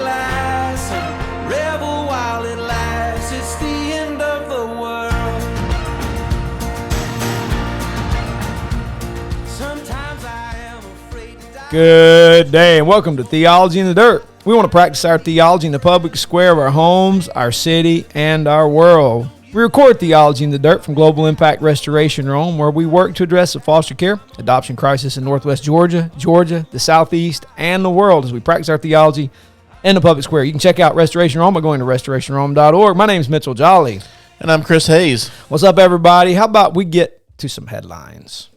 glass and revel while it lasts. It's the end of the world. Sometimes I am afraid to die. Good day and welcome to Theology in the Dirt. We want to practice our theology in the public square of our homes, our city, and our world. We record Theology in the Dirt from Global Impact Restoration Rome, where we work to address the foster care, adoption crisis in Northwest Georgia, the Southeast, and the world as we practice our theology in the public square. You can check out Restoration Rome by going to restorationrome.org. My name is Mitchell Jolly. And I'm Chris Hayes. What's up, everybody? How about we get to some headlines?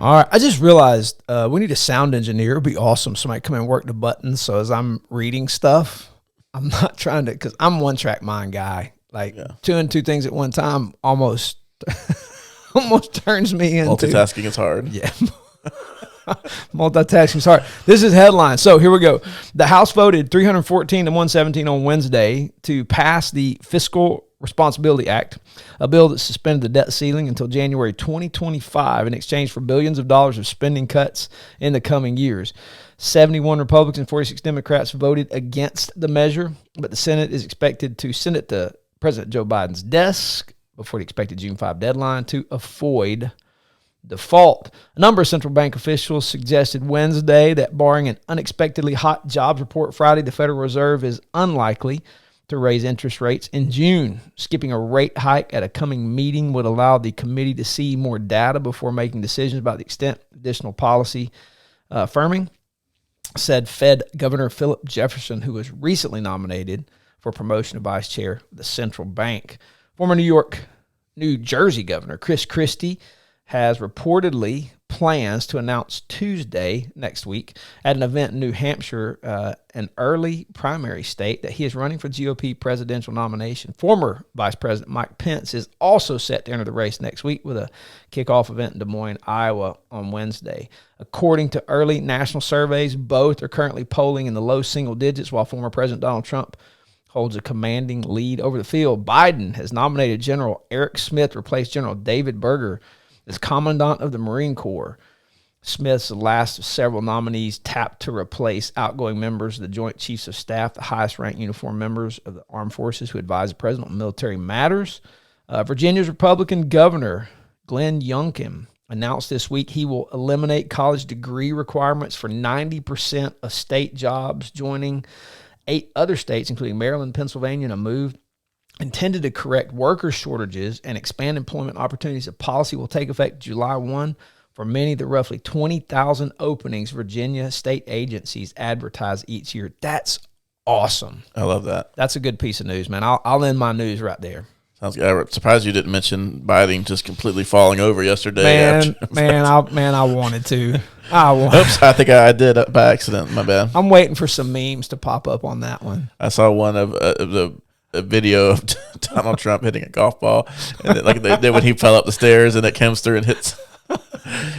All right, I just realized we need a sound engineer. It would be awesome. Somebody come in and work the buttons. So as I'm reading stuff, I'm not trying to, because I'm one-track mind guy. Like doing two things at one time almost turns me into. Multitasking is hard. Yeah. Multitasking is hard. This is headline. So here we go. The House voted 314 to 117 on Wednesday to pass the Fiscal Responsibility Act, a bill that suspended the debt ceiling until January 2025 in exchange for billions of dollars of spending cuts in the coming years. 71 Republicans and 46 Democrats voted against the measure, but the Senate is expected to send it to President Joe Biden's desk before the expected June 5 deadline to avoid default. A number of central bank officials suggested Wednesday that barring an unexpectedly hot jobs report Friday, the Federal Reserve is unlikely to raise interest rates in June. Skipping a rate hike at a coming meeting would allow the committee to see more data before making decisions about the extent of additional policy firming, said Fed Governor Philip Jefferson, who was recently nominated for promotion to vice chair of the central bank. Former New Jersey Governor Chris Christie has reportedly plans to announce Tuesday next week at an event in New Hampshire, an early primary state, that he is running for GOP presidential nomination. Former Vice President Mike Pence is also set to enter the race next week with a kickoff event in Des Moines, Iowa on Wednesday. According to early national surveys, both are currently polling in the low single digits, while former President Donald Trump holds a commanding lead over the field. Biden has nominated General Eric Smith to replace General David Berger as Commandant of the Marine Corps. Smith's the last of several nominees tapped to replace outgoing members of the Joint Chiefs of Staff, the highest-ranked uniformed members of the armed forces who advise the president on military matters. Virginia's Republican Governor Glenn Youngkin announced this week he will eliminate college degree requirements for 90% of state jobs, joining 8 other states, including Maryland, Pennsylvania, in a move intended to correct worker shortages and expand employment opportunities. The policy will take effect July 1 for many of the roughly 20,000 openings Virginia state agencies advertise each year. That's awesome. I love that. That's a good piece of news, man. I'll end my news right there. Sounds good. I'm surprised you didn't mention Biden just completely falling over yesterday. I wanted to. Oops, I think I did by accident. My bad. I'm waiting for some memes to pop up on that one. I saw one of a video of Donald Trump hitting a golf ball, and then when he fell up the stairs and it comes through and hits.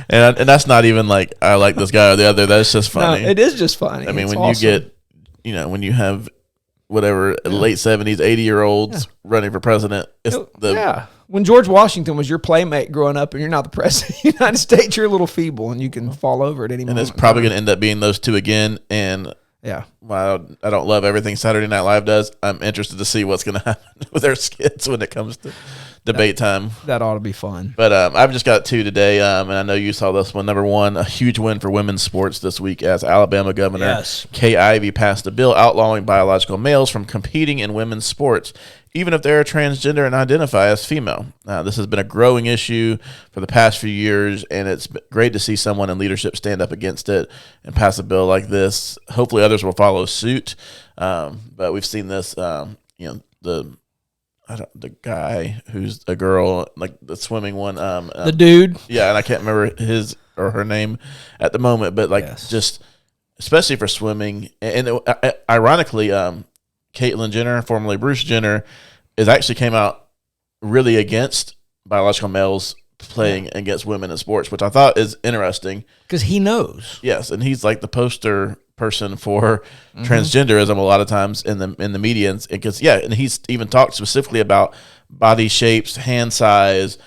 and that's not even like I like this guy or the other. That's just funny. No, it is just funny. I mean, it's when awesome. you get, when you have whatever late 70s, 80-year-olds running for president, when George Washington was your playmate growing up and you're not the president of the United States, you're a little feeble and you can fall over at any moment. And it's probably going to end up being those two again. And while I don't love everything Saturday Night Live does, I'm interested to see what's going to happen with their skits when it comes to debate time. That ought to be fun. But I've just got 2 today, and I know you saw this one. Number 1, a huge win for women's sports this week as Alabama Governor Kay Ivey passed a bill outlawing biological males from competing in women's sports, even if they're transgender and identify as female. This has been a growing issue for the past few years, and it's great to see someone in leadership stand up against it and pass a bill like this. Hopefully others will follow suit, but we've seen this, the guy who's a girl, like the swimming one. The dude. Yeah, and I can't remember his or her name at the moment, but just especially for swimming. And ironically, Caitlyn Jenner, formerly Bruce Jenner, actually came out really against biological males playing against women in sports, which I thought is interesting. Because he knows. Yes, and he's like the poster person for transgenderism a lot of times in the media, and because and he's even talked specifically about body shapes, hand size,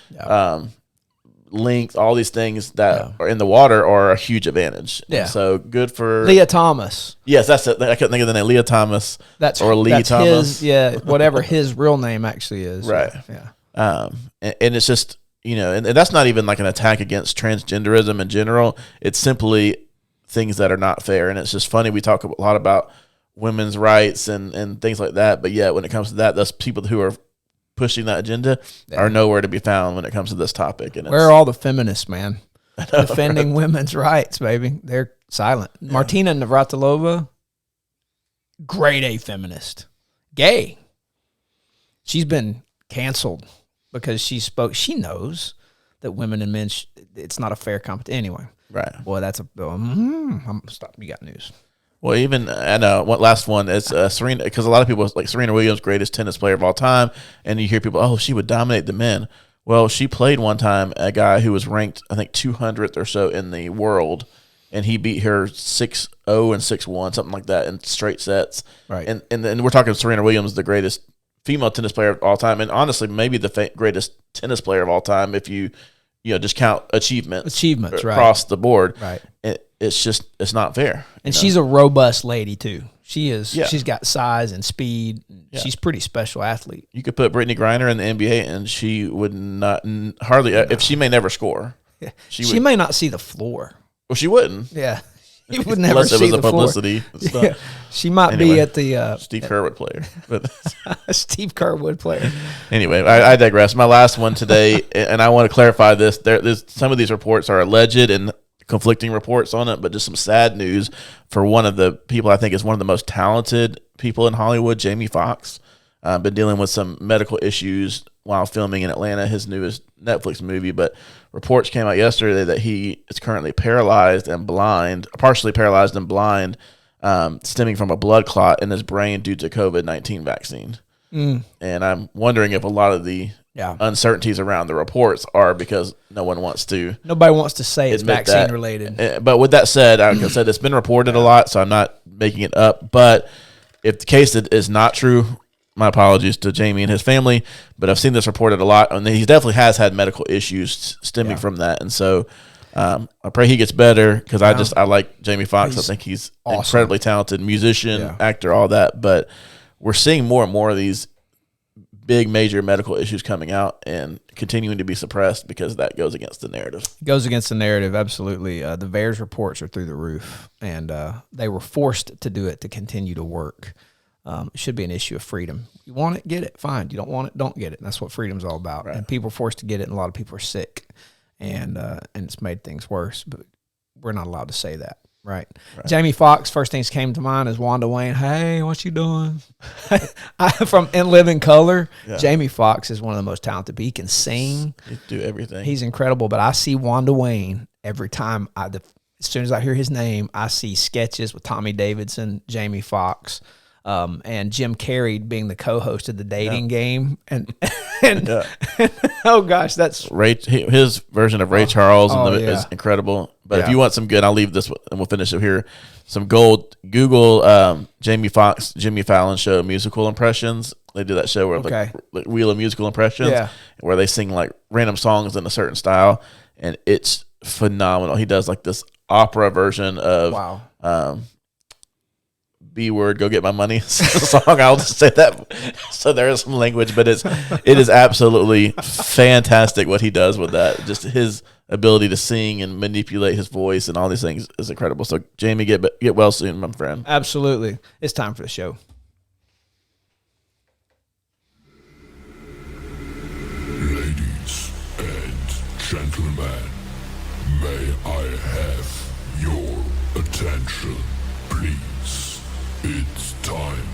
length, all these things that are in the water are a huge advantage. Yeah. And so good for Leah Thomas. Yes, that's it. I couldn't think of the name. Leah Thomas. That's Thomas. His, whatever his real name actually is. Right. Yeah. And it's just, and that's not even like an attack against transgenderism in general. It's simply things that are not fair. And it's just funny. We talk a lot about women's rights and things like that. But yeah, when it comes to that, those people who are pushing that agenda are nowhere to be found when it comes to this topic. And where are all the feminists, man? Defending women's rights, baby. They're silent. Yeah. Martina Navratilova, grade A feminist. Gay. She's been canceled because she knows that women and men, it's not a fair competition. Anyway. Right. Boy, that's stop. You got news. Well, even I know what last one is Serena, because a lot of people like Serena Williams, greatest tennis player of all time, and you hear people, oh, she would dominate the men. Well, she played one time a guy who was ranked, I think, 200th or so in the world, and he beat her 6-0 and 6-1, something like that, in straight sets. Right. And we're talking Serena Williams, the greatest female tennis player of all time, and honestly, maybe the greatest tennis player of all time if you just count achievements across the board. Right. It's not fair. And she's a robust lady too. She is. Yeah. She's got size and speed. Yeah. She's a pretty special athlete. You could put Brittany Griner in the NBA, and she would not hardly. No. If she may never score, she may not see the floor. Well, she wouldn't. Yeah, you would never see the publicity floor. Yeah. She might be at the Steve Kerwood player, but Steve Kerwood player. Anyway, I digress. My last one today, and I want to clarify this. There's some of these reports are alleged and conflicting reports on it, but just some sad news for one of the people I think is one of the most talented people in Hollywood, Jamie Foxx. Been dealing with some medical issues while filming in Atlanta, his newest Netflix movie, but reports came out yesterday that he is currently paralyzed and blind, partially paralyzed and blind, stemming from a blood clot in his brain due to COVID-19 vaccine. And I'm wondering if a lot of the uncertainties around the reports are because nobody wants to say it's vaccine related. But with that said, like I said, it's been reported a lot, so I'm not making it up. But if the case is not true, my apologies to Jamie and his family. But I've seen this reported a lot, and he definitely has had medical issues stemming from that. And so I pray he gets better because I like Jamie Foxx. I think he's awesome. Incredibly talented musician, actor, all that. But we're seeing more and more of these big major medical issues coming out and continuing to be suppressed because that goes against the narrative. It goes against the narrative, absolutely. The VAERS reports are through the roof, and they were forced to do it to continue to work. It should be an issue of freedom. You want it, get it, fine. You don't want it, don't get it. And that's what freedom's all about. Right. And people are forced to get it, and a lot of people are sick, and it's made things worse, but we're not allowed to say that. Right. Jamie Foxx, first things came to mind is Wanda Wayne. Hey, what you doing? From In Living Color, Jamie Foxx is one of the most talented people. He can sing. He do everything. He's incredible, but I see Wanda Wayne every time. As soon as I hear his name, I see sketches with Tommy Davidson, Jamie Foxx, and Jim Carrey being the co-host of The Dating Game. And oh, gosh, that's... his version of Ray Charles is incredible. But if you want some good, I'll leave this and we'll finish it here. Some gold. Google Jamie Foxx, Jimmy Fallon Show musical impressions. They do that show where like Wheel of Musical Impressions, where they sing like random songs in a certain style, and it's phenomenal. He does like this opera version of B word, go get my money song. I'll just say that. So there is some language, but it is absolutely fantastic what he does with that. Just his ability to sing and manipulate his voice and all these things is incredible. So Jamie, get well soon, my friend. Absolutely. It's time for the show. Ladies and gentlemen, may I have your attention, please? It's time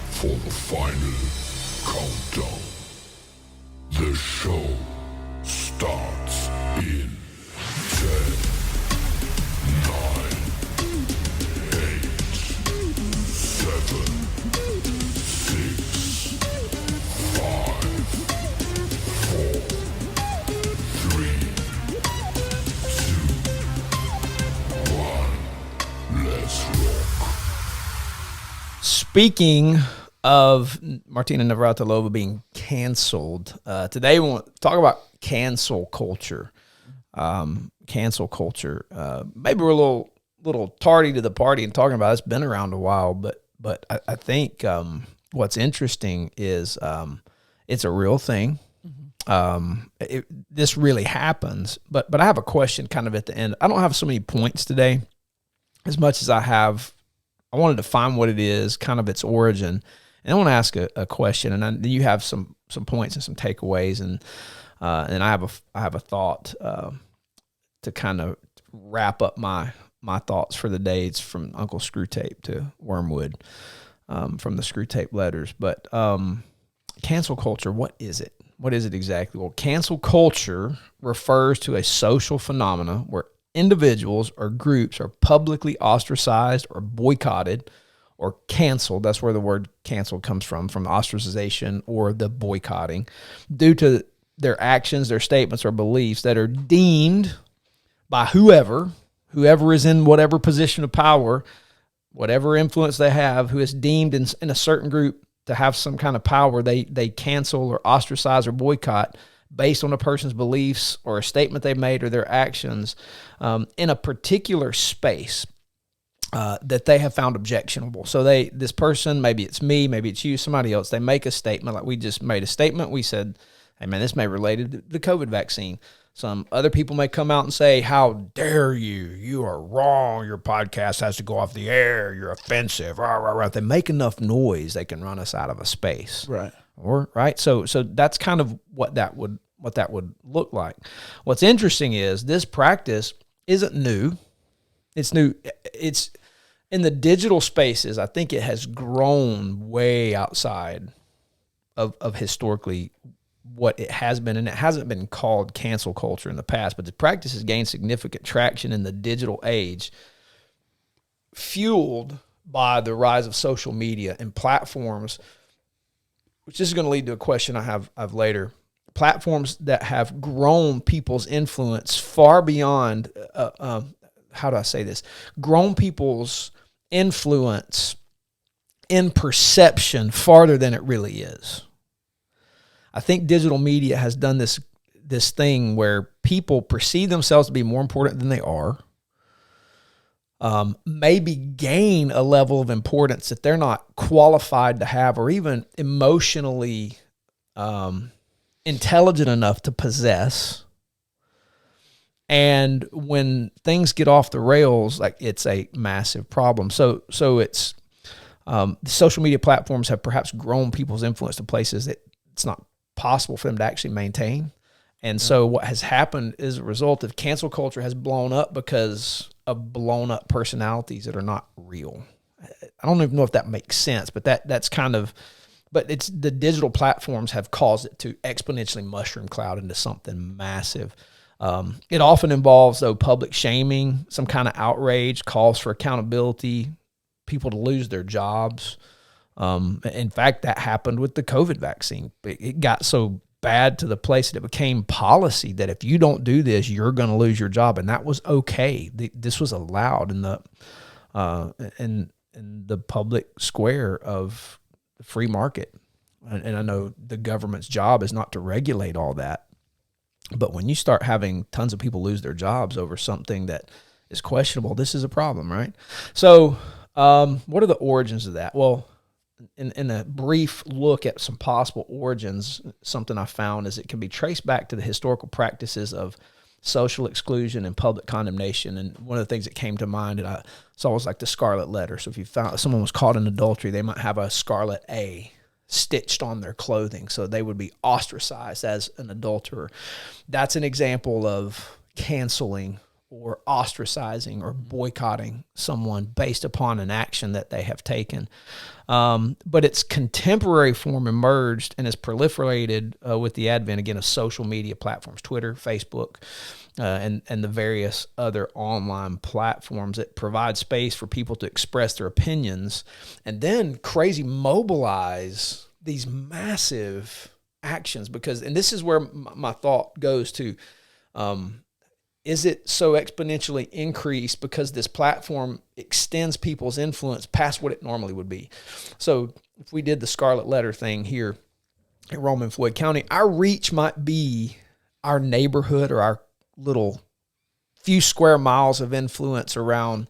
for the final countdown. The show starts in 10, 9, 8, 7, 6, 5, speaking of Martina Navratilova being canceled, today we want to talk about cancel culture. Cancel culture. Maybe we're a little tardy to the party and talking about it. It's been around a while, but I think what's interesting is it's a real thing. This really happens, but I have a question kind of at the end. I don't have so many points today as much as I wanted to find what it is, kind of its origin, and I want to ask a question, and you have some points and some takeaways, and I have a thought to kind of wrap up my thoughts for the day. It's from Uncle Screwtape to Wormwood, from the Screwtape letters. But cancel culture, what is it? What is it exactly? Well, cancel culture refers to a social phenomena where individuals or groups are publicly ostracized or boycotted or canceled. That's where the word canceled comes from ostracization or the boycotting, due to their actions, their statements, or beliefs that are deemed by whoever is in whatever position of power, whatever influence they have, who is deemed in a certain group to have some kind of power, they cancel or ostracize or boycott based on a person's beliefs or a statement they made or their actions in a particular space that they have found objectionable. So this person, maybe it's me, maybe it's you, somebody else, they make a statement, like we just made a statement. We said, hey man, this may relate to the COVID vaccine. Some other people may come out and say, how dare you? You are wrong. Your podcast has to go off the air. You're offensive. Rah, rah, rah. They make enough noise, they can run us out of a space. Right. Right. So that's kind of what that would look like. What's interesting is this practice isn't new. It's new. It's in the digital spaces. I think it has grown way outside of historically what it has been, and it hasn't been called cancel culture in the past, but the practice has gained significant traction in the digital age, fueled by the rise of social media and platforms, which is going to lead to a question I have later. Platforms that have grown people's influence far beyond, how do I say this? Grown people's influence in perception farther than it really is. I think digital media has done this thing where people perceive themselves to be more important than they are, maybe gain a level of importance that they're not qualified to have, or even emotionally intelligent enough to possess. And when things get off the rails, like, it's a massive problem. So it's social media platforms have perhaps grown people's influence to places that it's not possible for them to actually maintain. And so what has happened as a result of cancel culture has blown up because of blown up personalities that are not real. I don't even know if that makes sense, but that's kind of, but it's the digital platforms have caused it to exponentially mushroom cloud into something massive. It often involves, though, public shaming, some kind of outrage, calls for accountability, people to lose their jobs. In fact, that happened with the COVID vaccine. It got so bad to the place that it became policy that if you don't do this, you're going to lose your job, and that was okay. This was allowed in the public square of the free market. And I know the government's job is not to regulate all that, but when you start having tons of people lose their jobs over something that is questionable, this is a problem, right? So, what are the origins of that? Well, in a brief look at some possible origins, something I found is it can be traced back to the historical practices of social exclusion and public condemnation. And one of the things that came to mind that I saw was like the Scarlet Letter. So if someone was caught in adultery, they might have a Scarlet A stitched on their clothing, so they would be ostracized as an adulterer. That's an example of canceling or ostracizing or boycotting someone based upon an action that they have taken. But its contemporary form emerged and has proliferated with the advent, again, of social media platforms, Twitter, Facebook, and the various other online platforms that provide space for people to express their opinions and then crazy mobilize these massive actions. And this is where my thought goes to, is it so exponentially increased because this platform extends people's influence past what it normally would be? So if we did the scarlet letter thing here in Roman Floyd County, our reach might be our neighborhood or our little few square miles of influence around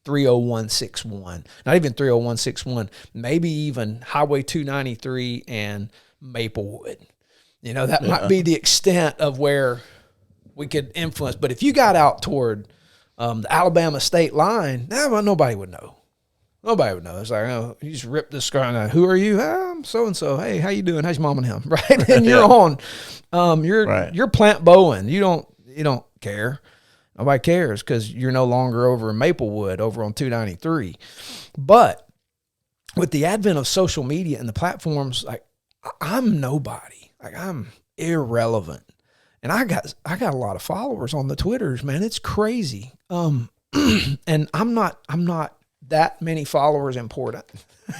30161, not even 30161, maybe even Highway 293 and Maplewood. That might be the extent of where we could influence. But if you got out toward the Alabama state line, nobody would know. Nobody would know. It's like, you just rip this guy. Who are you? I'm so-and-so. Hey, how you doing? How's your mom and him? Right? And you're on. You're Plant Bowen. You don't care. Nobody cares because you're no longer over in Maplewood, over on 293. But with the advent of social media and the platforms, like, I'm nobody. Like, I'm irrelevant. And I got a lot of followers on the Twitters, man. It's crazy. And I'm not that many followers important.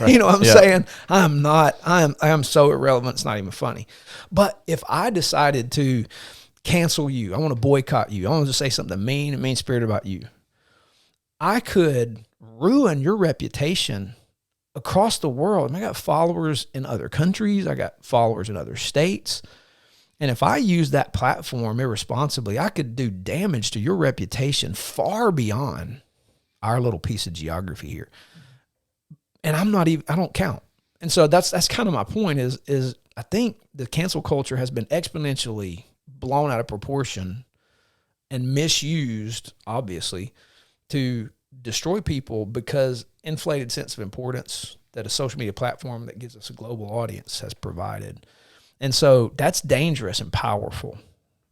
Right. You know what I'm saying? I am so irrelevant. It's not even funny. But if I decided to cancel you, I want to boycott you, I want to say something mean and mean-spirited about you, I could ruin your reputation across the world. I got followers in other countries. I got followers in other states. And if I use that platform irresponsibly, I could do damage to your reputation far beyond our little piece of geography here. And I don't count. And so that's kind of my point is I think the cancel culture has been exponentially blown out of proportion and misused, obviously, to destroy people because inflated sense of importance that a social media platform that gives us a global audience has provided. And so that's dangerous and powerful.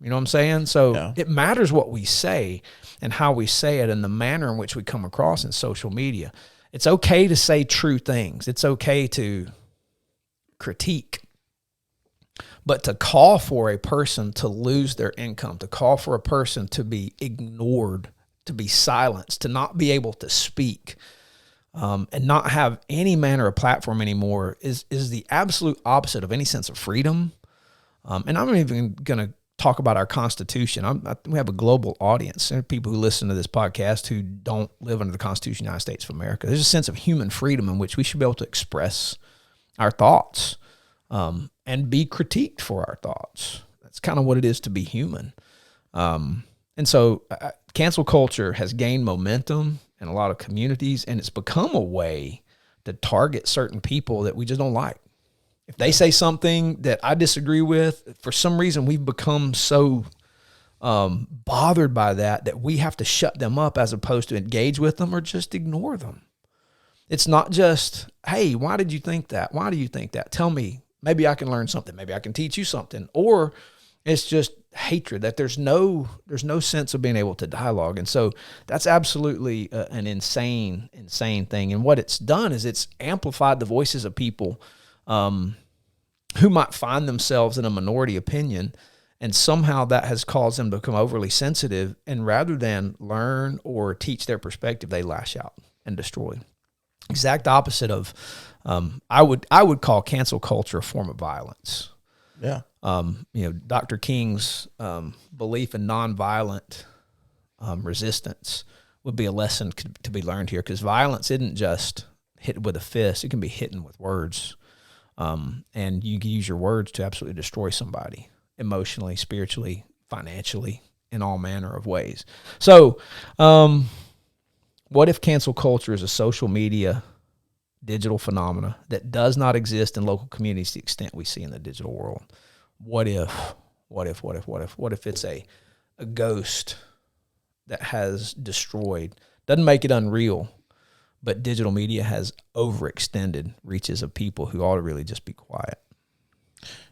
You know what I'm saying? So It matters what we say and how we say it and the manner in which we come across in social media. It's okay to say true things. It's okay to critique. But to call for a person to lose their income, to call for a person to be ignored, to be silenced, to not be able to speak, and not have any manner of platform anymore is the absolute opposite of any sense of freedom. And I'm even going to talk about our Constitution. We have a global audience. There are people who listen to this podcast who don't live under the Constitution of the United States of America. There's a sense of human freedom in which we should be able to express our thoughts and be critiqued for our thoughts. That's kind of what it is to be human. And so cancel culture has gained momentum in a lot of communities, and it's become a way to target certain people that we just don't like. If they say something that I disagree with, for some reason we've become so bothered by that we have to shut them up as opposed to engage with them or just ignore them. It's not just, hey, why did you think that? Why do you think that? Tell me. Maybe I can learn something. Maybe I can teach you something. Or it's just hatred, that there's no sense of being able to dialogue. And so that's absolutely an insane thing. And what it's done is it's amplified the voices of people who might find themselves in a minority opinion, and somehow that has caused them to become overly sensitive, and rather than learn or teach their perspective, they lash out and destroy. Exact opposite of I would call cancel culture a form of violence. Yeah. Dr. King's belief in nonviolent resistance would be a lesson to be learned here, because violence isn't just hit with a fist. It can be hidden with words. And you can use your words to absolutely destroy somebody emotionally, spiritually, financially, in all manner of ways. So what if cancel culture is a social media digital phenomena that does not exist in local communities to the extent we see in the digital world? What if it's a ghost that has destroyed, doesn't make it unreal, but digital media has overextended reaches of people who ought to really just be quiet?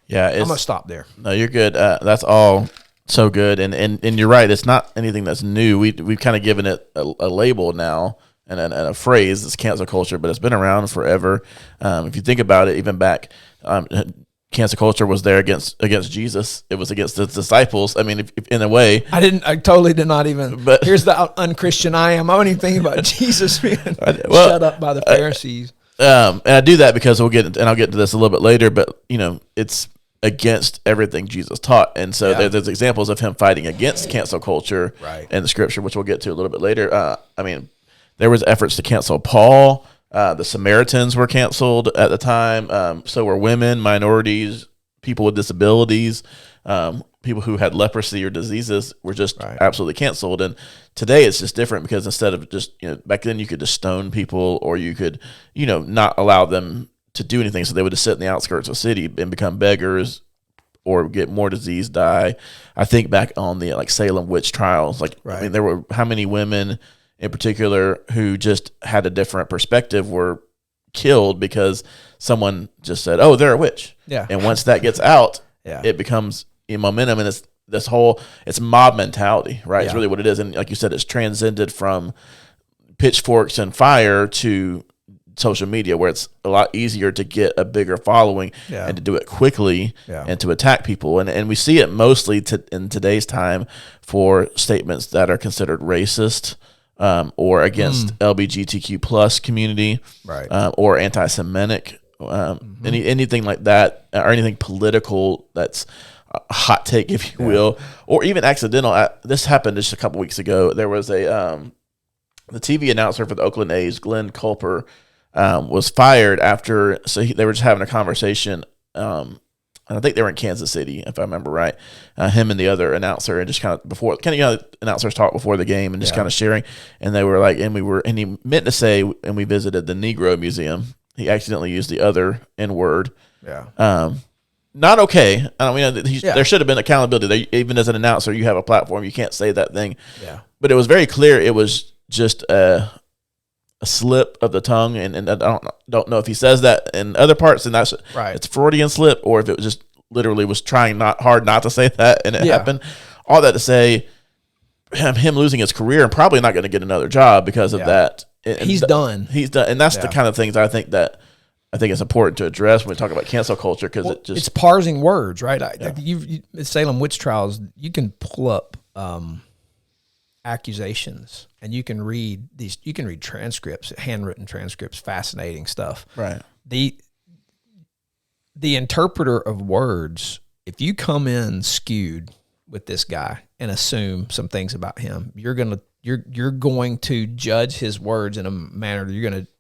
Yeah, I'm going to stop there. No, you're good. That's all so good. And you're right. It's not anything that's new. We've kind of given it a label now and a phrase. It's cancel culture, but it's been around forever. If you think about it, even back, cancel culture was there against Jesus. It was against the disciples. I mean, if in a way, I totally did not even. But here's the unchristian I am. I wasn't even thinking about Jesus being shut up by the Pharisees. And I do that because I'll get into this a little bit later. But it's against everything Jesus taught. And so Yeah. there's examples of him fighting against cancel culture Right. in the scripture, which we'll get to a little bit later. I mean, there was efforts to cancel Paul. The Samaritans were canceled at the time. So were women, minorities, people with disabilities, people who had leprosy or diseases were just absolutely canceled. And today it's just different because instead of just, back then you could just stone people, or you could, not allow them to do anything. So they would just sit in the outskirts of the city and become beggars or get more disease, die. I think back on the Salem witch trials, I mean, there were how many women in particular who just had a different perspective were killed because someone just said, "Oh, they're a witch." Yeah. And once that gets out, Yeah. it becomes momentum, and it's mob mentality, right? It's Yeah. really what it is. And like you said, it's transcended from pitchforks and fire to social media, where it's a lot easier to get a bigger following and to do it quickly and to attack people. And we see it mostly in today's time for statements that are considered racist, or against LGBTQ plus community, Right. Or anti-Semitic, anything like that, or anything political that's a hot take, if you will, or even accidental. This happened just a couple weeks ago. There was the TV announcer for the Oakland A's, Glenn Culper, was fired after. They were just having a conversation. And I think they were in Kansas City, if I remember right. Him and the other announcer, and just announcers talk before the game and just kind of sharing. And they were like, and he meant to say, and we visited the Negro Museum. He accidentally used the other N word. Yeah. Not okay. I mean, there should have been accountability. Even as an announcer, you have a platform. You can't say that thing. Yeah. But it was very clear it was just a slip of the tongue, and I don't know if he says that in other parts, and that's it's a Freudian slip, or if it was just literally was trying not hard not to say that, and it happened. All that to say, him losing his career and probably not going to get another job because of that. He's done. He's done, and that's the kind of things I think it's important to address when we talk about cancel culture, because it's parsing words, right? Salem witch trials, you can pull up accusations, and you can read transcripts, handwritten transcripts, fascinating stuff. Right. The interpreter of words, if you come in skewed with this guy and assume some things about him, you're going to judge his words in a manner that you're going to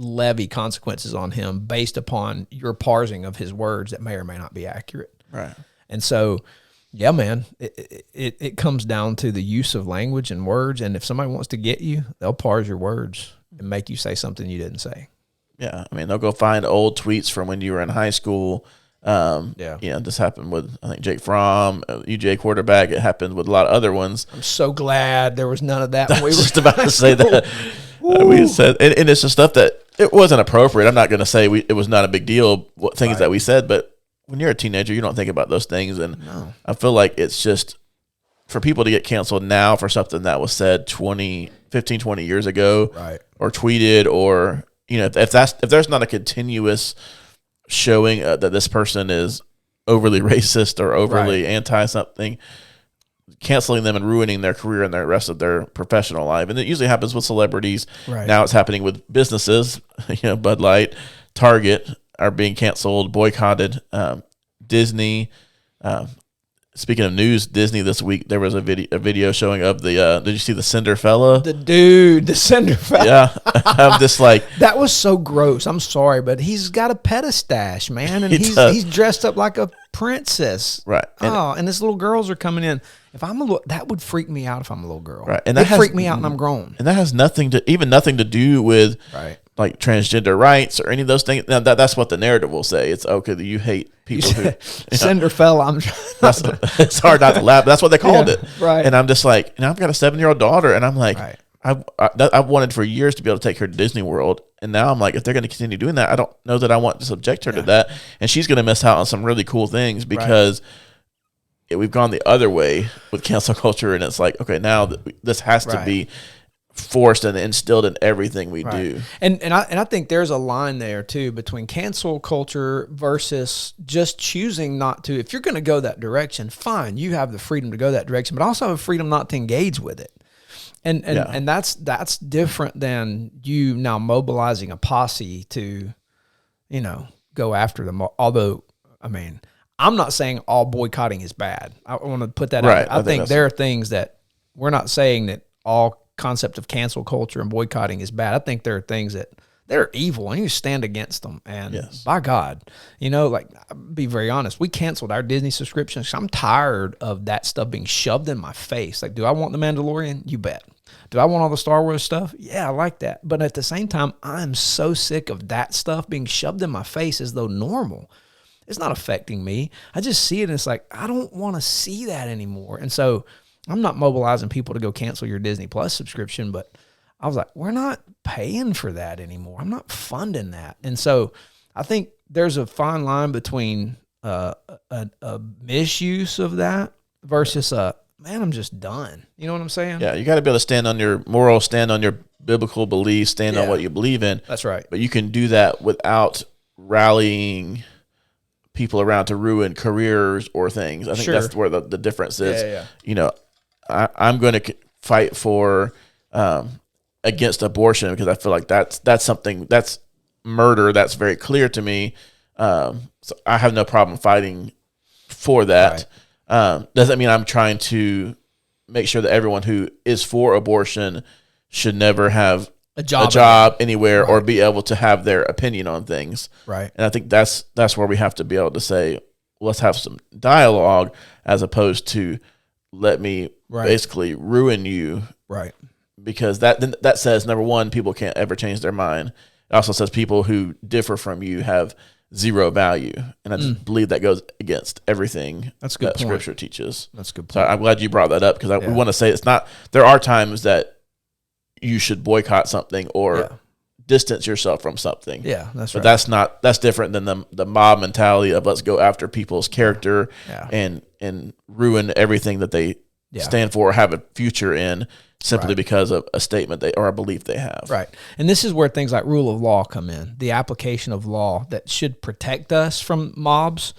levy consequences on him based upon your parsing of his words that may or may not be accurate. Right. And so, yeah, man, it comes down to the use of language and words. And if somebody wants to get you, they'll parse your words and make you say something you didn't say. Yeah. I mean, they'll go find old tweets from when you were in high school. This happened with, I think, Jake Fromm, UJ quarterback. It happened with a lot of other ones. I'm so glad there was none of that when we were just about to say that. We said, and it's just stuff that it wasn't appropriate. I'm not going to say it was not a big deal, things that we said, but when you're a teenager, you don't think about those things. And I feel like it's just for people to get canceled now for something that was said 15, 20 years ago, or tweeted, or, if there's not a continuous showing that this person is overly racist or overly anti something, canceling them and ruining their career and the rest of their professional life. And it usually happens with celebrities. Right. Now it's happening with businesses. Bud Light, Target are being canceled, boycotted. Disney. Speaking of news, Disney this week, there was a video showing of the. Did you see the Cinder fella? The Cinder fella. Yeah, I'm just like, that was so gross. I'm sorry, but he's got a pedistache, man, and he's dressed up like a princess, right? And his little girls are coming in. If I'm that would freak me out if I'm a little girl, right? And that freak me out, and I'm grown. And that has nothing to do with like transgender rights or any of those things. Now, that's what the narrative will say. It's okay that you hate people who Cinderfella. It's hard not to laugh. That's what they called it, right? And I'm just like, I've got a 7-year-old daughter, and I'm like, I've wanted for years to be able to take her to Disney World, and now I'm like, if they're going to continue doing that, I don't know that I want to subject her to that, and she's going to miss out on some really cool things because we've gone the other way with cancel culture, and it's like, okay, now this has to be forced and instilled in everything we do. And I think there's a line there too between cancel culture versus just choosing not to. If you're going to go that direction, fine, you have the freedom to go that direction, but also have freedom not to engage with it. And that's different than you now mobilizing a posse to, go after them. Although, I mean, I'm not saying all boycotting is bad. I want to put that Right. out. I think there are things that we're not saying that all concept of cancel culture and boycotting is bad. I think there are things that they're evil and you stand against them. And by God, like, I'll be very honest, we canceled our Disney subscriptions. I'm tired of that stuff being shoved in my face. Like, do I want The Mandalorian? You bet. Do I want all the Star Wars stuff? Yeah, I like that. But at the same time, I'm so sick of that stuff being shoved in my face as though normal. It's not affecting me. I just see it and it's like, I don't want to see that anymore. And so I'm not mobilizing people to go cancel your Disney Plus subscription, but I was like, we're not paying for that anymore. I'm not funding that. And so I think there's a fine line between a misuse of that versus man, I'm just done. You know what I'm saying? Yeah, you got to be able to stand on your morals, stand on your biblical beliefs, stand on what you believe in. That's right. But you can do that without rallying people around to ruin careers or things. I think that's where the difference is. Yeah. I'm going to fight for against abortion because I feel like that's something that's murder. That's very clear to me. So I have no problem fighting for that. Right. Doesn't mean I'm trying to make sure that everyone who is for abortion should never have a job anywhere or be able to have their opinion on things. Right. And I think that's where we have to be able to say, let's have some dialogue as opposed to let me basically ruin you. Right. Because that says, number one, people can't ever change their mind. It also says people who differ from you have zero value. And I just believe that goes against everything that Scripture teaches. That's a good point. So I'm glad you brought that up because we want to say it's not, there are times that you should boycott something or distance yourself from something. Yeah, that's right. But that's different than the mob mentality of let's go after people's character and ruin everything that they stand for or have a future in simply because of a statement or a belief they have. Right. And this is where things like rule of law come in, the application of law that should protect us from mobs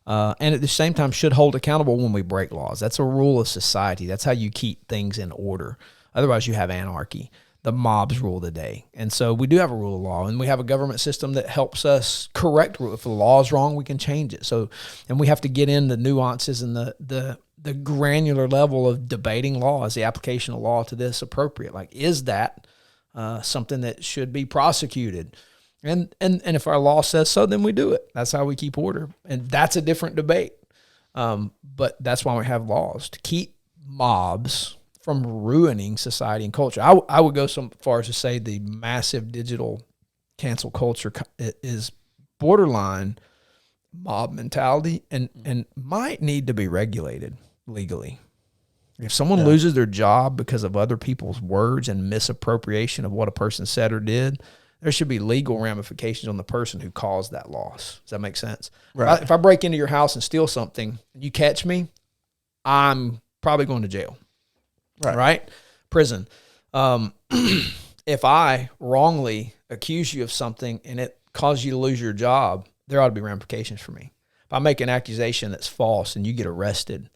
and at the same time should hold accountable when we break laws. That's a rule of society. That's how you keep things in order. Otherwise, you have anarchy. The mobs rule the day. And so we do have a rule of law, and we have a government system that helps us correct rule. If the law is wrong, we can change it. So, and we have to get in the nuances and the granular level of debating law. Is the application of law to this appropriate? Like, is that something that should be prosecuted? And if our law says so, then we do it. That's how we keep order. And that's a different debate. But that's why we have laws, to keep mobs from ruining society and culture. I would go so far as to say the massive digital cancel culture is borderline mob mentality and might need to be regulated legally. If someone loses their job because of other people's words and misappropriation of what a person said or did, there should be legal ramifications on the person who caused that loss. Does that make sense? Right. If I break into your house and steal something, you catch me, I'm probably going to jail. Right? Prison. If I wrongly accuse you of something and it caused you to lose your job, there ought to be ramifications for me. If I make an accusation that's false and you get arrested,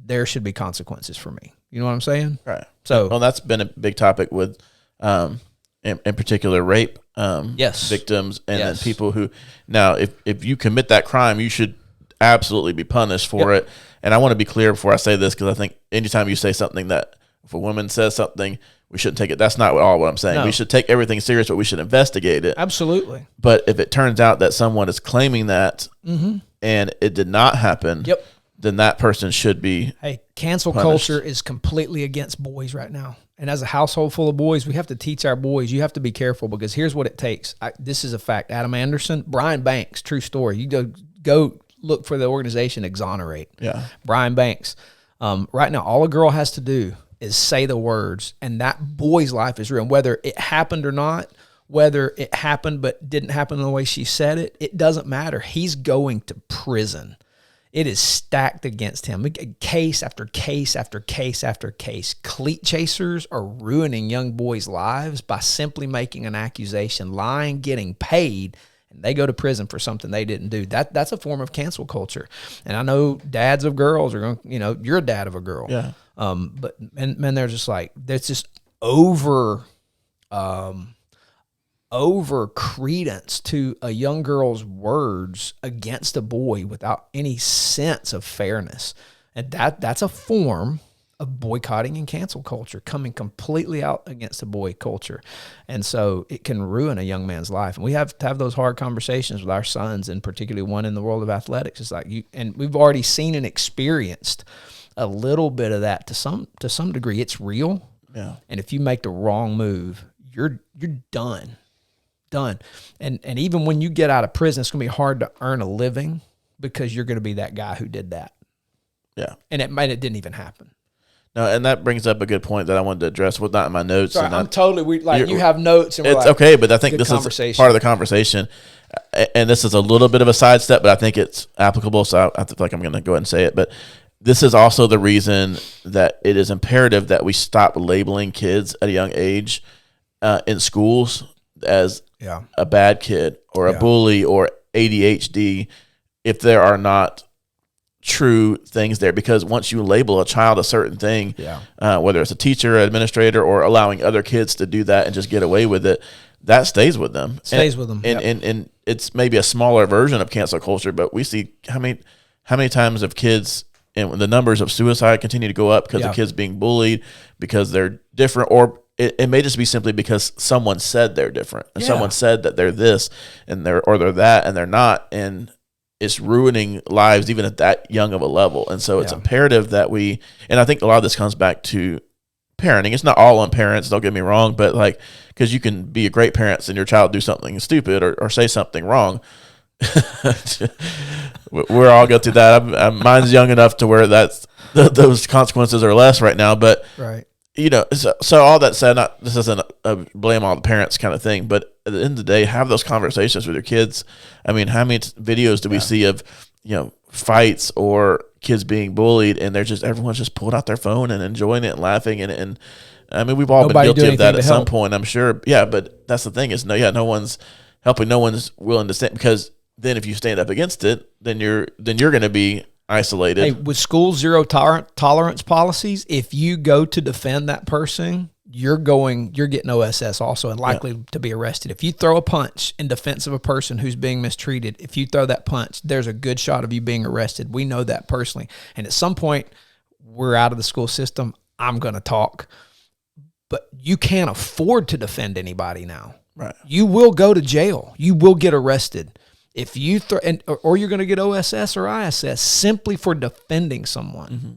there should be consequences for me. You know what I'm saying? Right. So, well, that's been a big topic with, in particular, rape victims and then people who, now, if you commit that crime, you should absolutely be punished for it. And I want to be clear before I say this, because I think anytime you say something that if a woman says something, we shouldn't take it. That's not what I'm saying. No. We should take everything serious, but we should investigate it. Absolutely. But if it turns out that someone is claiming that and it did not happen, then that person should be cancel punished. Culture is completely against boys right now. And as a household full of boys, we have to teach our boys, you have to be careful because here's what it takes. This is a fact. Adam Anderson, Brian Banks, true story. You go look for the organization Exonerate. Yeah. Brian Banks. Right now, all a girl has to do is say the words, and that boy's life is ruined. Whether it happened or not, whether it happened but didn't happen the way she said it, it doesn't matter. He's going to prison. It is stacked against him. Case after case after case after case. Cleat chasers are ruining young boys' lives by simply making an accusation, lying, getting paid, and they go to prison for something they didn't do. That's a form of cancel culture. And I know dads of girls are going, you're a dad of a girl. Yeah. But men, they're just like, there's just over over credence to a young girl's words against a boy without any sense of fairness. And that's a form of boycotting and cancel culture, coming completely out against the boy culture. And so it can ruin a young man's life. And we have to have those hard conversations with our sons, and particularly one in the world of athletics. It's like and we've already seen and experienced a little bit of that to some degree. It's real. Yeah. And if you make the wrong move, you're done. And even when you get out of prison, it's going to be hard to earn a living because you're going to be that guy who did that. Yeah. And it didn't even happen. No, and that brings up a good point that I wanted to address. Was not in my notes. Sorry, and I'm totally you have notes. And it's okay, but I think this is part of the conversation. And this is a little bit of a sidestep, but I think it's applicable. So I feel like I'm going to go ahead and say it. But this is also the reason that it is imperative that we stop labeling kids at a young age in schools as a bad kid or a bully or ADHD if there are not true things there. Because once you label a child a certain thing, whether it's a teacher, administrator, or allowing other kids to do that and just get away with it, that stays with them. And it's maybe a smaller version of cancel culture, but we see how many times have kids and the numbers of suicide continue to go up because of kids being bullied because they're different, or it may just be simply because someone said they're different and someone said that they're this and they're that and they're not, and it's ruining lives even at that young of a level. And so it's imperative that and I think a lot of this comes back to parenting. It's not all on parents, don't get me wrong, but like, because you can be a great parent and your child do something stupid or say something wrong. We're all go through that. Mine's young enough to where those consequences are less right now, but so all that said, this isn't a blame all the parents kind of thing, but at the end of the day, have those conversations with your kids. I mean, how many videos do we see of fights or kids being bullied, and everyone's just pulled out their phone and enjoying it and laughing, and I mean, we've all been guilty of that at some point, I'm sure. Yeah, but that's the thing is no one's helping, no one's willing to stand, because then if you stand up against it, then you're going to be isolated. Hey, with school zero tolerance policies, if you go to defend that person, you're getting OSS also and likely to be arrested. If you throw a punch in defense of a person who's being mistreated, if you throw that punch, there's a good shot of you being arrested. We know that personally. And at some point, we're out of the school system. I'm going to talk. But you can't afford to defend anybody now. Right. You will go to jail. You will get arrested. If you or you're going to get OSS or ISS simply for defending someone. Mm-hmm.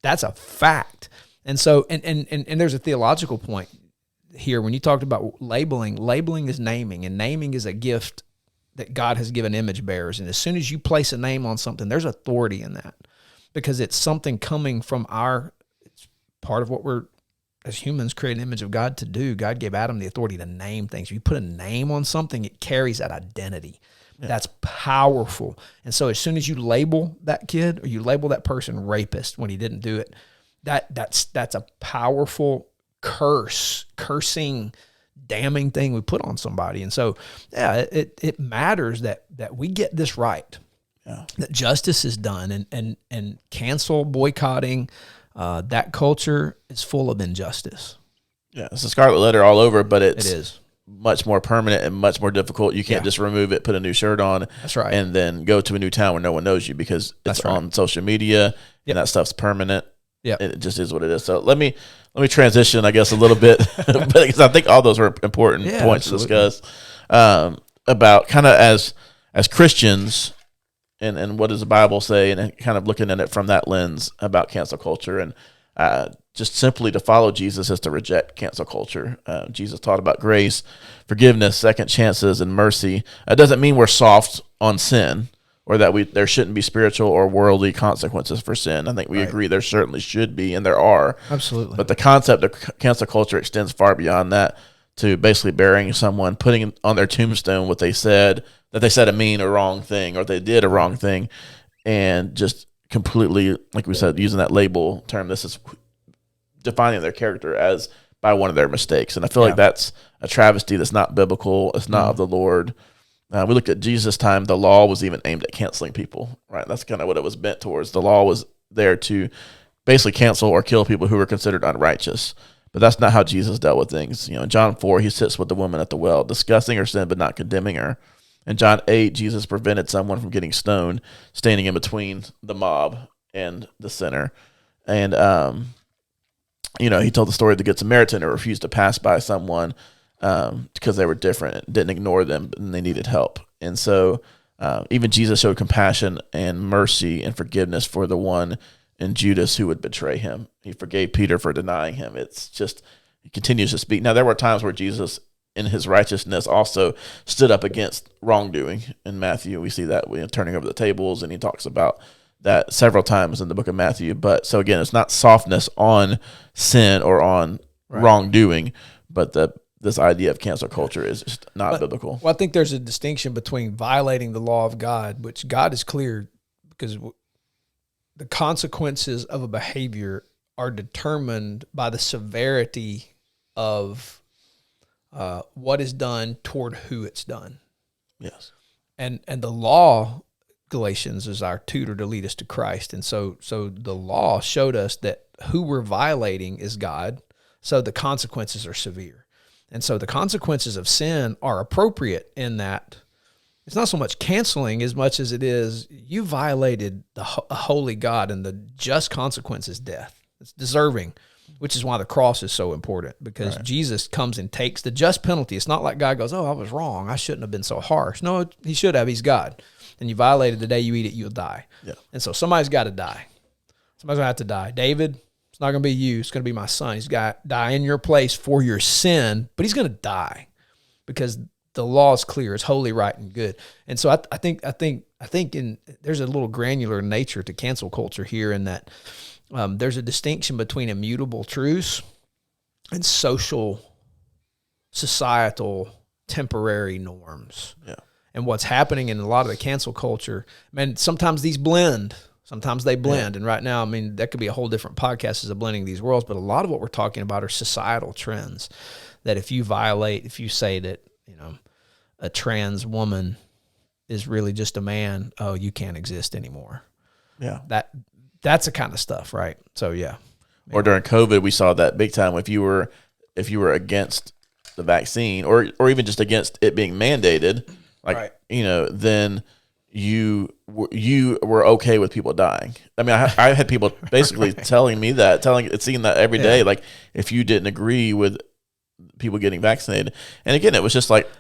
That's a fact. And so, and there's a theological point here. When you talked about labeling is naming, and naming is a gift that God has given image bearers. And as soon as you place a name on something, there's authority in that, because it's something coming from it's part of what we're, as humans, create an image of God to do. God gave Adam the authority to name things. If you put a name on something, it carries that identity. Yeah. That's powerful. And so as soon as you label that kid or you label that person rapist when he didn't do it, that's a powerful cursing, damning thing we put on somebody. And so, it matters that we get this right, that justice is done, and cancel boycotting. That culture is full of injustice. Yeah, it's a scarlet letter all over, but it is much more permanent and much more difficult. You can't just remove it, put a new shirt on, that's right, and then go to a new town where no one knows you, because it's on social media and that stuff's permanent. Yeah, it just is what it is. So let me transition, I guess, a little bit, because I think all those are important points to discuss about kind of as Christians. And what does the Bible say, and kind of looking at it from that lens about cancel culture. And just simply to follow Jesus is to reject cancel culture. Jesus taught about grace, forgiveness, second chances, and mercy. It doesn't mean we're soft on sin, or that there shouldn't be spiritual or worldly consequences for sin. I think we agree there certainly should be, and there are. Absolutely. But the concept of cancel culture extends far beyond that, to basically burying someone, putting on their tombstone what they said, that they said a mean or wrong thing, or they did a wrong thing, and just completely, like we said, using that label term, this is defining their character as by one of their mistakes. And I feel like that's a travesty that's not biblical. It's not of the Lord. We looked at Jesus' time, the law was even aimed at canceling people, right? That's kind of what it was bent towards. The law was there to basically cancel or kill people who were considered unrighteous. But that's not how Jesus dealt with things. In John 4, he sits with the woman at the well, discussing her sin but not condemning her. In John 8, Jesus prevented someone from getting stoned, standing in between the mob and the sinner. And, he told the story of the Good Samaritan who refused to pass by someone because they were different, didn't ignore them, and they needed help. And so even Jesus showed compassion and mercy and forgiveness for the one in Judas who would betray him. He forgave Peter for denying him. It's just, he continues to speak. Now, there were times where Jesus, in his righteousness, also stood up against wrongdoing. In Matthew, we see that turning over the tables, and he talks about that several times in the book of Matthew. But so again, it's not softness on sin or on wrongdoing, but this idea of cancel culture is just not biblical. Well, I think there's a distinction between violating the law of God, which God is clear, because the consequences of a behavior are determined by the severity of what is done toward who it's done. Yes. And the law, Galatians, is our tutor to lead us to Christ. And so the law showed us that who we're violating is God, so the consequences are severe. And so the consequences of sin are appropriate in that it's not so much canceling as much as it is you violated a holy God, and the just consequence is death. It's deserving, which is why the cross is so important, because Jesus comes and takes the just penalty. It's not like God goes, oh, I was wrong, I shouldn't have been so harsh. No, he should have. He's God. And you violated, the day you eat it, you'll die. Yeah. And so somebody's got to die. Somebody's going to have to die. David, it's not going to be you. It's going to be my son. He's got to die in your place for your sin, but he's going to die because the law is clear. It's holy, right, and good. And so I think there's a little granular nature to cancel culture here, in that there's a distinction between immutable truths and social, societal, temporary norms. Yeah. And what's happening in a lot of the cancel culture, man, sometimes these blend. Sometimes they blend. Yeah. And right now, I mean, that could be a whole different podcast as of blending these worlds, but a lot of what we're talking about are societal trends that if you say that, a trans woman is really just a man, oh, you can't exist anymore. Yeah. That's the kind of stuff, right? So, yeah. Or during COVID, we saw that big time. If you were against the vaccine or even just against it being mandated, then you were okay with people dying. I mean, I had people basically seeing that every day. Like, if you didn't agree with people getting vaccinated, and again, it was just like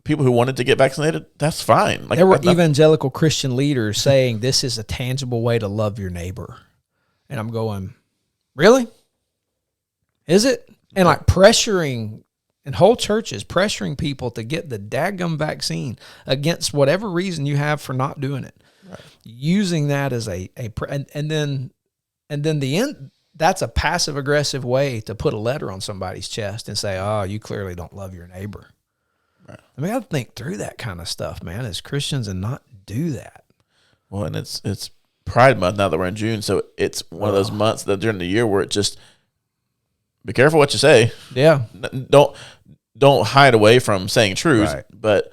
people who wanted to get vaccinated, that's fine. Like, there were evangelical Christian leaders saying this is a tangible way to love your neighbor, and I'm going, really? Is it? And like pressuring. And whole churches pressuring people to get the daggum vaccine against whatever reason you have for not doing it, using that as and then the end. That's a passive aggressive way to put a letter on somebody's chest and say, "Oh, you clearly don't love your neighbor." Right. I mean, I got to think through that kind of stuff, man, as Christians, and not do that. Well, and it's Pride Month now that we're in June, so it's one of those months that during the year where it just. Be careful what you say. Yeah. Don't hide away from saying truth. Right. But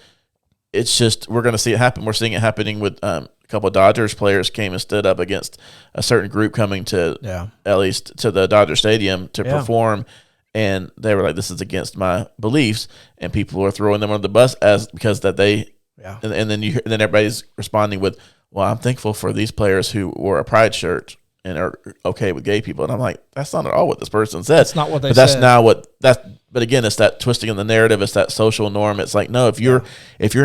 it's just, we're going to see it happen. We're seeing it happening with a couple of Dodgers players came and stood up against a certain group coming to at least to the Dodger Stadium to perform, and they were like, "This is against my beliefs," and people are throwing them on the bus because that they. Yeah. And then everybody's responding with, "Well, I'm thankful for these players who wore a pride shirt and are okay with gay people." And I'm like, that's not at all what this person said. That's not what they said. That's not what but again, it's that twisting of the narrative. It's that social norm. It's like, no, if you're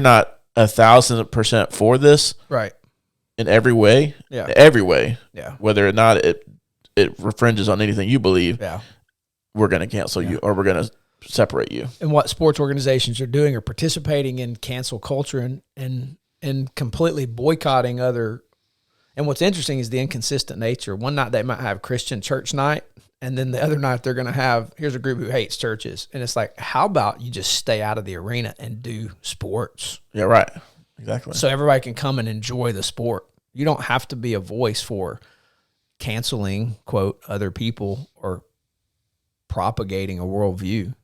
not 1,000% for this, right, in every way, whether or not it infringes on anything you believe, we're going to cancel you, or we're going to separate you. And what sports organizations are doing are participating in cancel culture and completely boycotting other. And what's interesting is the inconsistent nature. One night they might have Christian church night, and then the other night they're going to have, here's a group who hates churches. And it's like, how about you just stay out of the arena and do sports? Yeah, right. Exactly. So everybody can come and enjoy the sport. You don't have to be a voice for canceling, quote, other people or propagating a worldview.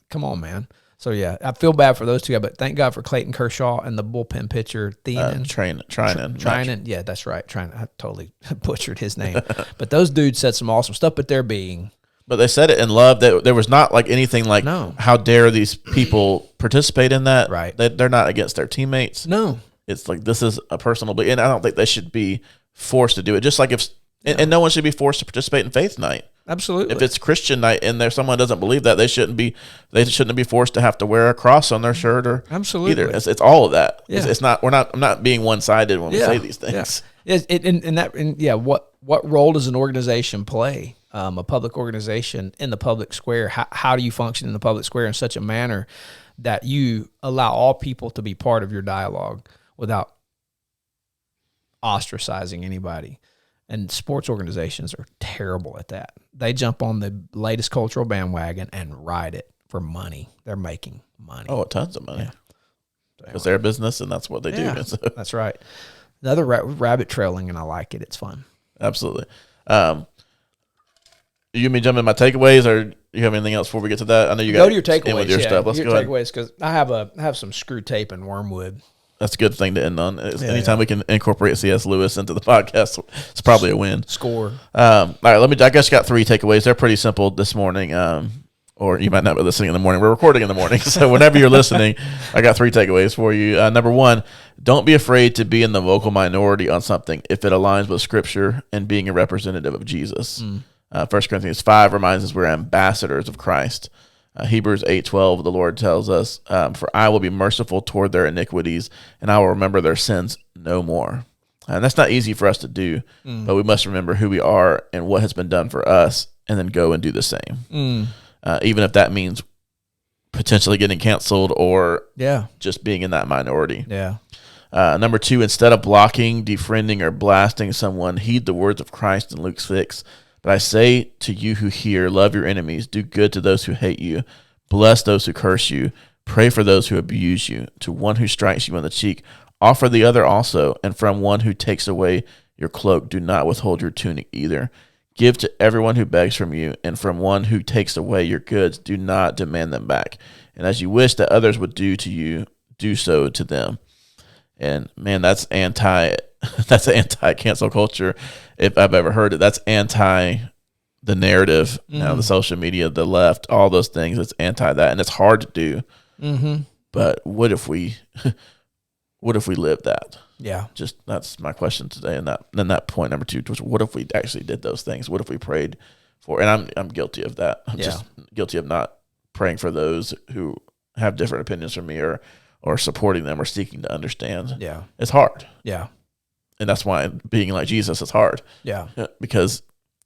Come on, man. So, yeah, I feel bad for those two guys, but thank God for Clayton Kershaw and the bullpen pitcher, Trinan. Yeah, that's right. Trinan. I totally butchered his name. But those dudes said some awesome stuff, but they're being But they said it in love. That there was not like anything like, No. how dare these people participate in that? Right. They're not against their teammates. No. It's like, this is a personal, and I don't think they should be forced to do it. Just like and no one should be forced to participate in faith night. Absolutely. If it's Christian night and there's someone doesn't believe that, they shouldn't be forced to have to wear a cross on their shirt or Absolutely. either. It's all of that. Yeah. It's not. I'm not being one sided when we say these things. Yeah. What role does an organization play? A public organization in the public square. How do you function in the public square in such a manner that you allow all people to be part of your dialogue without ostracizing anybody? And sports organizations are terrible at that. They jump on the latest cultural bandwagon and ride it for money. They're making money. Oh, tons of money. Yeah. It's their business, and that's what they Yeah, do. So, that's right. Another rabbit trailing, and I like it. It's fun. absolutely. You mean jump in my takeaways, or do you have anything else before we get to that? I know you got Go to your takeaways. with your stuff. Let's go ahead. Takeaways, because I have some screw tape and wormwood. That's a good thing to end on. Anytime we can incorporate C.S. Lewis into the podcast, it's probably a win. Score. All right, I guess you got 3 takeaways. They're pretty simple this morning. Or you might not be listening in the morning. We're recording in the morning. So whenever you're listening, I got 3 takeaways for you. Number 1, don't be afraid to be in the vocal minority on something if it aligns with Scripture and being a representative of Jesus. 1 Corinthians 5 reminds us we're ambassadors of Christ. Hebrews 8:12, the Lord tells us, for I will be merciful toward their iniquities, and I will remember their sins no more. And that's not easy for us to do, but we must remember who we are and what has been done for us, and then go and do the same. Even if that means potentially getting canceled or just being in that minority. Yeah. Number 2, instead of blocking, defriending, or blasting someone, heed the words of Christ in Luke 6. But I say to you who hear, love your enemies, do good to those who hate you, bless those who curse you, pray for those who abuse you. To one who strikes you on the cheek, offer the other also, and from one who takes away your cloak, do not withhold your tunic either. Give to everyone who begs from you, and from one who takes away your goods, do not demand them back. And as you wish that others would do to you, do so to them. And man, that's anti cancel culture, if I've ever heard it. That's anti the narrative, now the social media, the left, all those things. It's anti that, and it's hard to do. But what if we lived that? Yeah. Just that's my question today. And that point number 2, was what if we actually did those things? What if we prayed for? And I'm guilty of that. I'm just guilty of not praying for those who have different opinions from me, or supporting them, or seeking to understand. Yeah. It's hard. Yeah. And that's why being like Jesus is hard. Yeah. Because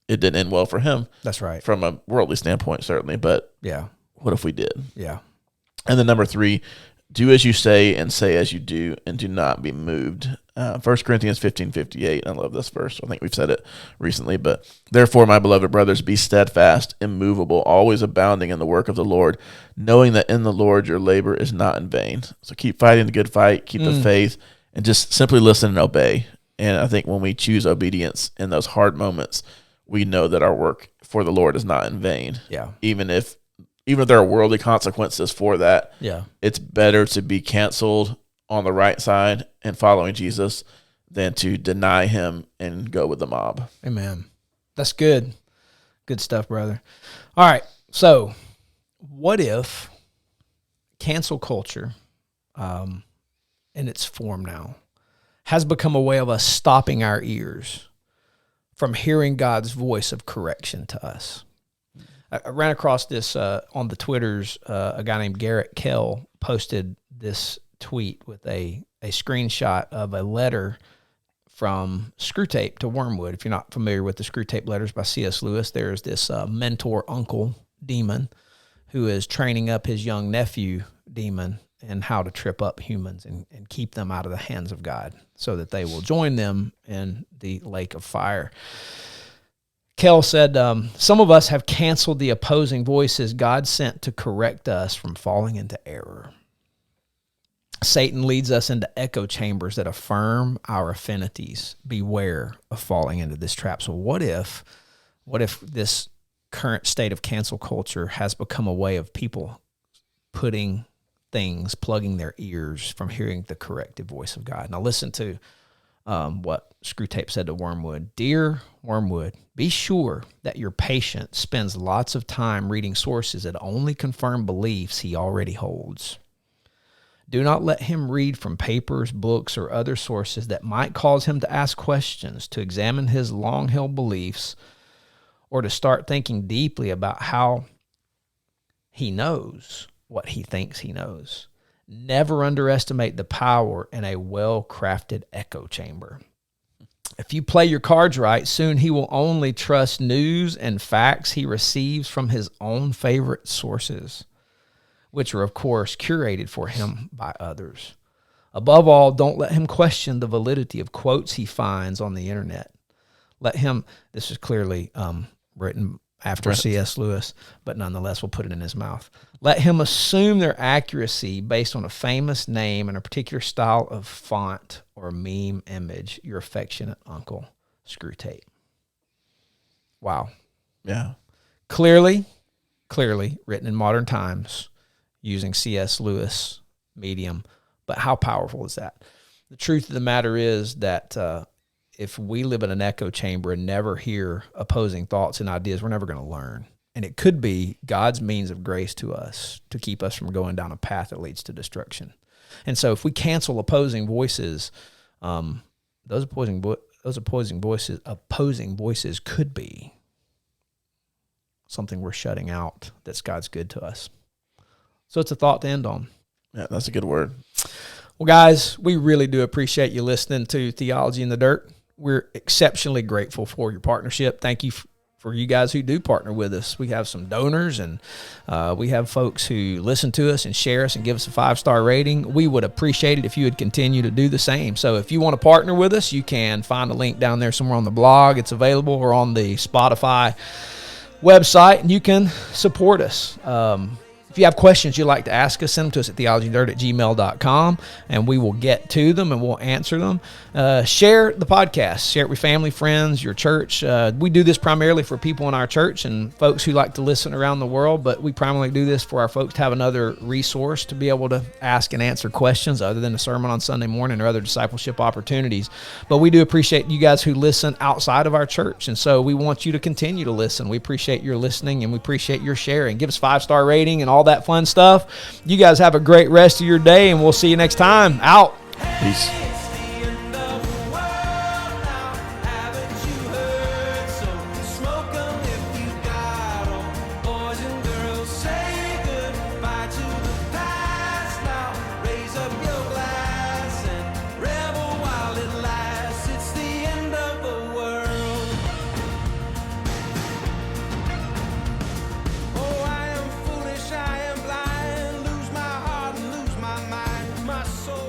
it didn't end well for him. That's right. From a worldly standpoint, certainly. But what if we did? Yeah. And then number 3, do as you say and say as you do, and do not be moved. 1 Corinthians 15:58. I love this verse. I think we've said it recently. But therefore, my beloved brothers, be steadfast, immovable, always abounding in the work of the Lord, knowing that in the Lord your labor is not in vain. So keep fighting the good fight, keep the faith, and just simply listen and obey. And I think when we choose obedience in those hard moments, we know that our work for the Lord is not in vain. Yeah. Even if there are worldly consequences for that, it's better to be canceled on the right side and following Jesus than to deny him and go with the mob. Amen. That's good. Good stuff, brother. All right. So what if cancel culture, in its form now, has become a way of us stopping our ears from hearing God's voice of correction to us? I ran across this on the Twitters. A guy named Garrett Kell posted this tweet with a screenshot of a letter from Screwtape to Wormwood. If you're not familiar with the Screwtape letters by C.S. Lewis, there's this mentor uncle demon who is training up his young nephew demon in how to trip up humans and keep them out of the hands of God so that they will join them in the lake of fire. Kell said, some of us have canceled the opposing voices God sent to correct us from falling into error. Satan leads us into echo chambers that affirm our affinities. Beware of falling into this trap. So what if this current state of cancel culture has become a way of people plugging their ears from hearing the corrective voice of God? Now listen to what Screwtape said to Wormwood. Dear Wormwood, be sure that your patient spends lots of time reading sources that only confirm beliefs he already holds. Do not let him read from papers, books, or other sources that might cause him to ask questions, to examine his long-held beliefs, or to start thinking deeply about how he knows what he thinks he knows. Never underestimate the power in a well-crafted echo chamber. If you play your cards right, soon he will only trust news and facts he receives from his own favorite sources, which are, of course, curated for him by others. Above all, don't let him question the validity of quotes he finds on the internet. Let him, this is clearly written after C.S. Lewis, but nonetheless, we'll put it in his mouth. Let him assume their accuracy based on a famous name and a particular style of font or meme image. Your affectionate uncle, Screwtape. Wow. Yeah. Clearly written in modern times using C.S. Lewis medium, but how powerful is that? The truth of the matter is that if we live in an echo chamber and never hear opposing thoughts and ideas, we're never going to learn. And it could be God's means of grace to us to keep us from going down a path that leads to destruction. And so if we cancel opposing voices, those opposing voices could be something we're shutting out that's God's good to us. So it's a thought to end on. Yeah, that's a good word. Well, guys, we really do appreciate you listening to Theology in the Dirt. We're exceptionally grateful for your partnership. Thank you for you guys who do partner with us. We have some donors, and we have folks who listen to us and share us and give us a 5-star rating. We would appreciate it if you would continue to do the same. So if you want to partner with us, you can find a link down there somewhere on the blog. It's available, or on the Spotify website, and you can support us. If you have questions you'd like to ask us, send them to us at theologydirt@gmail.com, and we will get to them and we'll answer them. Share the podcast. Share it with family, friends, your church. We do this primarily for people in our church and folks who like to listen around the world, but we primarily do this for our folks to have another resource to be able to ask and answer questions other than a sermon on Sunday morning or other discipleship opportunities. But we do appreciate you guys who listen outside of our church, and so we want you to continue to listen. We appreciate your listening, and we appreciate your sharing. Give us a 5-star rating and all that fun stuff. You guys have a great rest of your day, and we'll see you next time. Out. Peace.